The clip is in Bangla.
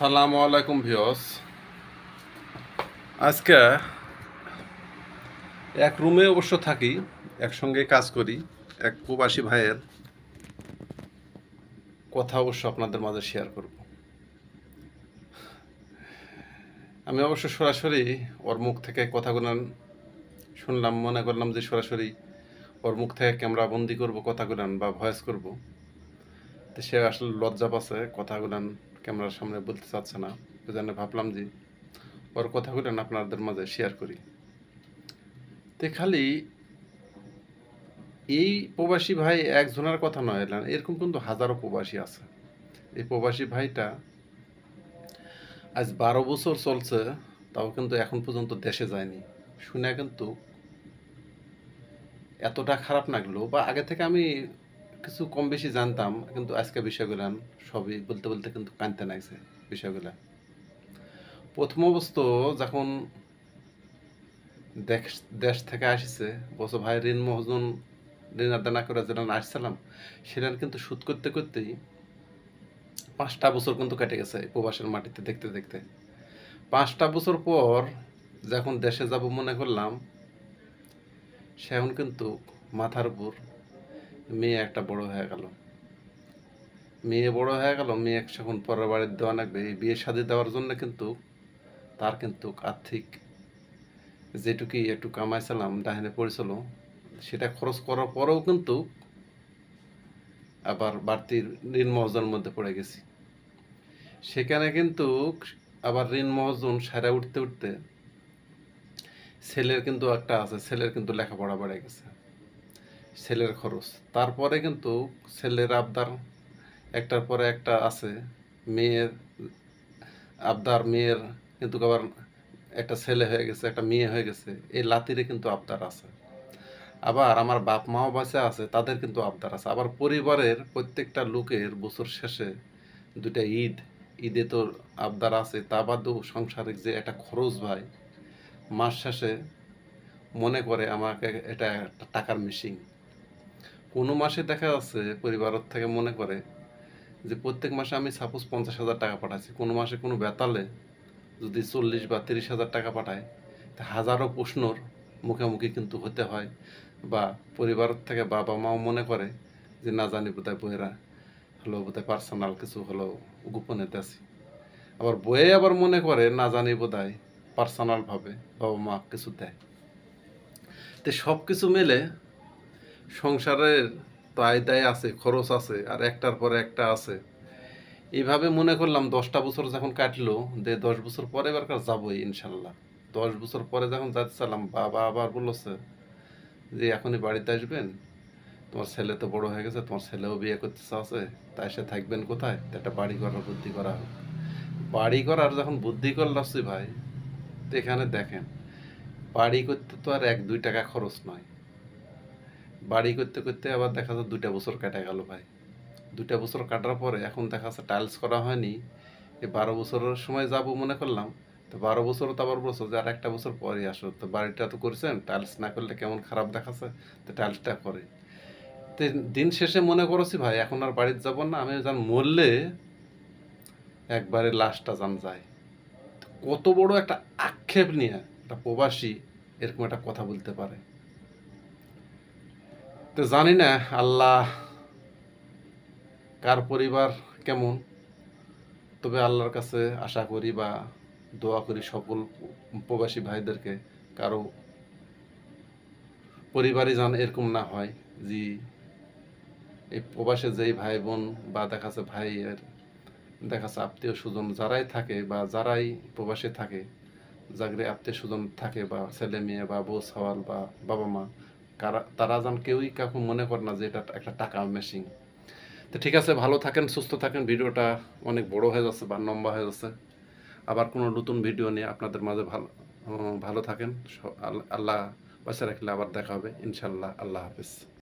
আসসালামু আলাইকুম ভিউয়ার্স। আজকে এক রুমে অবশ্য থাকি, একসঙ্গে কাজ করি। এক প্রবাসী ভাইয়ের কথা অবশ্য আপনাদের মাঝে শেয়ার করব। আমি অবশ্য সরাসরি ওর মুখ থেকে কথাগুলো শুনলাম, মনে করলাম যে সরাসরি ওর মুখ থেকে ক্যামেরা বন্দি করব কথাগুলো বা ভয়েস করব। তো সে আসলে লজ্জা পাচ্ছে, কথাগুলো ক্যামেরার সামনে বলতে চাচ্ছে না। ওই জন্য ভাবলাম যে ওর কথাগুলো আপনাদের মাঝে শেয়ার করি। তো খালি এই প্রবাসী ভাই একজনের কথা নয়, এরকম কিন্তু হাজারো প্রবাসী আছে। এই প্রবাসী ভাইটা আজ 12 বছর চলছে, তাও কিন্তু এখন পর্যন্ত দেশে যায়নি। শুনে কিন্তু এতটা খারাপ লাগলো, বা আগে থেকে আমি কিছু কম বেশি জানতাম, কিন্তু আজকে বিষয়গুলো সবই বলতে বলতে কিন্তু কানতে নাগছে বিষয়গুলা। প্রথম অবস্থা যখন দেশ দেশ থেকে আসছে, বছর ভাই ঋণ মহাজন ঋণ আদানা করে যেটা আসছিলাম, সেটা কিন্তু শোধ করতে করতেই 5টা বছর কিন্তু কেটে গেছে প্রবাসের মাটিতে দেখতে দেখতে। 5টা বছর পর যখন দেশে যাব মনে করলাম, সেখন কিন্তু মাথার উপর মেয়ে একটা বড় হয়ে গেল। মেয়ে বড় হয়ে গেল, মেয়ে এখন পরের বাড়ির দেওয়া লাগবে। এই বিয়ে শাদী দেওয়ার জন্য কিন্তু তার কিন্তু আর্থিক যেটুকু একটু কামাইছিলাম ডাহিনে পড়েছিল, সেটা খরচ করার পরেও কিন্তু আবার বাড়তি ঋণ মহজনের মধ্যে পড়ে গেছি। সেখানে কিন্তু আবার ঋণ মহাজন সারা উঠতে উঠতে ছেলের কিন্তু একটা আছে, ছেলের কিন্তু লেখাপড়া বেড়ে গেছে, ছেলের খরচ। তারপরে কিন্তু ছেলের আবদার একটার পরে একটা আছে, মেয়ের আবদার, মেয়ের কিন্তু আবার একটা ছেলে হয়ে গেছে, একটা মেয়ে হয়ে গেছে, এই লাতিরে কিন্তু আবদার আছে। আবার আমার বাপ মাও বাঁচা আছে, তাদের কিন্তু আবদার আছে। আবার পরিবারের প্রত্যেকটা লোকের বছর শেষে দুটা ঈদ, ঈদে তো আবদার আছে। তা বাদেও সংসারিক যে একটা খরচ ভাই, মাস শেষে মনে করে আমাকে এটা একটা টাকার মেশিন। কোনো মাসে দেখা যাচ্ছে পরিবারের থেকে মনে করে যে প্রত্যেক মাসে আমি সাপোজ 50,000 টাকা পাঠাচ্ছি, কোনো মাসে কোনো বেতালে যদি 40 বা 30,000 টাকা পাঠায়, তা হাজারো প্রশ্নর মুখোমুখি কিন্তু হতে হয়। বা পরিবারের থেকে বাবা মাও মনে করে যে না জানি বোধহয় বইয়েরা হলো বোধহয় পার্সোনাল কিছু হলো গোপনে দেছি। আবার বইয়ে আবার মনে করে না জানি বোধহয় পার্সোনালভাবে বাবা মা কিছু দেয়। তো সব কিছু মিলে সংসারের তো আয় দায় আছে, খরচ আছে, আর একটার পরে একটা আছে। এইভাবে মনে করলাম 10টা বছর যখন কাটলো, 10 বছর পরে এবার যাবোই ইনশাল্লাহ। 10 বছর পরে যখন যাচ্ছিলাম, বাবা আবার বলছে যে এখনই বাড়িতে আসবেন, তোমার ছেলে তো বড় হয়ে গেছে, তোমার ছেলেও বিয়ে করতে চাচ্ছে, তাই সে থাকবেন কোথায়, তো একটা বাড়ি করার বুদ্ধি করা হোক। বাড়ি করার যখন বুদ্ধি করলাম ভাই, তো এখানে দেখেন, বাড়ি করতে তো আর 1-2 টাকা খরচ নয়। বাড়ি করতে করতে আবার দেখা যায় 2টা বছর কেটে গেল ভাই। 2টা বছর কাটার পরে এখন দেখা যাচ্ছে টাইলস করা হয়নি। এই 12 বছরের সময় যাব মনে করলাম, তো 12 বছরও তো আবার বলছো যে আর একটা বছর পরে আসো, তো বাড়িটা তো করছেন, টাইলস না করলে কেমন খারাপ দেখাচ্ছে, তো টাইলসটা করে। তো দিন শেষে মনে করছি ভাই এখন আর বাড়িতে যাব না, আমি যান মরলে একবারে লাশটা যান যায়। কত বড় একটা আক্ষেপ নিয়ে একটা প্রবাসী এরকম একটা কথা বলতে পারে। তো জানি না আল্লাহ কার পরিবার কেমন, তবে আল্লাহর কাছে আশা করি বা দোয়া করি সকল প্রবাসী ভাইদেরকে কারো পরিবারই যেন এরকম না হয় যে এই প্রবাসে যেই ভাই বোন বা দেখাচ্ছে ভাইয়ের দেখাচ্ছে আত্মীয় স্বজন যারাই থাকে বা যারাই প্রবাসে থাকে, যাগরে আত্মীয় স্বজন থাকে বা ছেলে মেয়ে বা বউ সওয়াল বা বাবা মা, তারা যেন কেউই কাউকে মনে করে না যে এটা একটা টাকা মেশিন। তো ঠিক আছে, ভালো থাকেন, সুস্থ থাকেন। ভিডিওটা অনেক বড় হয়ে যাচ্ছে বা লম্বা হয়ে যাচ্ছে। আবার কোনো নতুন ভিডিও নিয়ে আপনাদের মাঝে ভালো থাকেন। আল্লাহ বাঁচা রাখলে আবার দেখা হবে ইনশাল্লাহ। আল্লাহ হাফেজ।